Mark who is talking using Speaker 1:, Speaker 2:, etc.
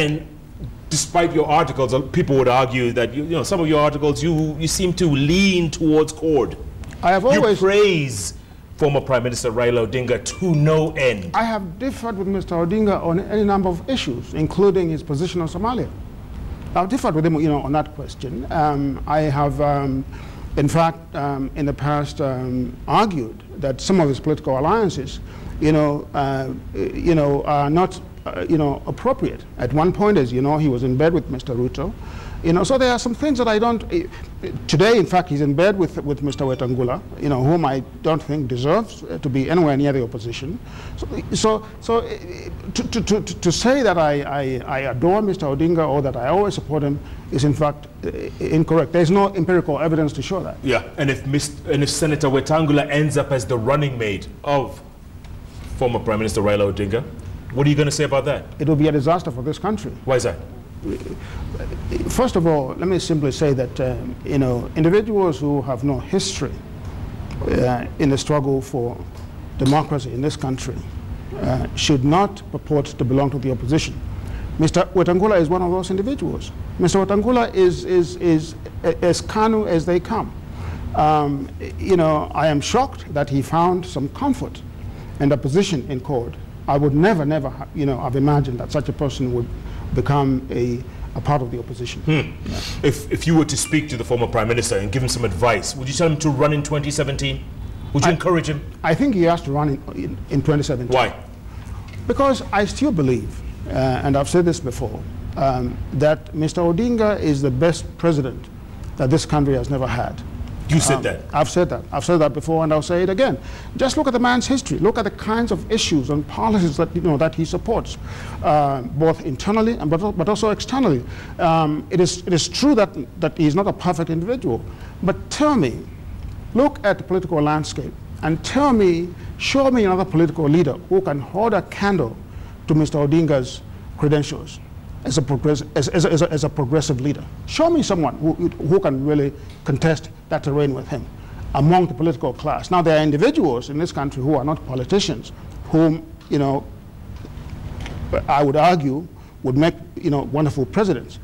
Speaker 1: And despite your articles, people would argue that you know, some of your articles, you seem to lean towards Cord.
Speaker 2: I have always...
Speaker 1: You praise former Prime Minister Raila Odinga to no end.
Speaker 2: I have differed with Mr. Odinga on any number of issues, including his position on Somalia. I've differed with him, you know, on that question. I have, in fact, in the past, argued that some of his political alliances, you know, are not, you know, appropriate. At one point, as you know, he was in bed with Mr. Ruto. You know, so there are some things that I don't. Today, in fact, he's in bed with Mr. Wetangula, you know, whom I don't think deserves to be anywhere near the opposition. So to say that I adore Mr. Odinga or that I always support him is in fact incorrect. There's no empirical evidence to show that.
Speaker 1: Yeah, and if Senator Wetangula ends up as the running mate of former Prime Minister Raila Odinga, what are you going to say about that?
Speaker 2: It will be a disaster for this country.
Speaker 1: Why is that?
Speaker 2: First of all, let me simply say that you know, individuals who have no history in the struggle for democracy in this country should not purport to belong to the opposition. Mr. Wetangula is one of those individuals. Mr. Wetangula is as Kanu as they come. You know, I am shocked that he found some comfort in the position in court. I would never, you know, have imagined that such a person would become a part of the opposition. Yeah.
Speaker 1: If you were to speak to the former Prime Minister and give him some advice, would you tell him to run in 2017? Would you encourage him?
Speaker 2: I think he has to run in 2017.
Speaker 1: Why?
Speaker 2: Because I still believe, and I've said this before, that Mr. Odinga is the best president that this country has never had.
Speaker 1: You said that?
Speaker 2: I've said that. I've said that before, and I'll say it again. Just look at the man's history. Look at the kinds of issues and policies that, you know, that he supports, both internally and but also externally. It is true that he's not a perfect individual, but tell me, look at the political landscape and tell me, show me another political leader who can hold a candle to Mr. Odinga's credentials as a progressive leader. Show me someone who can really contest that terrain with him among the political class. Now, there are individuals in this country who are not politicians, whom, you know, I would argue would make, you know, wonderful presidents.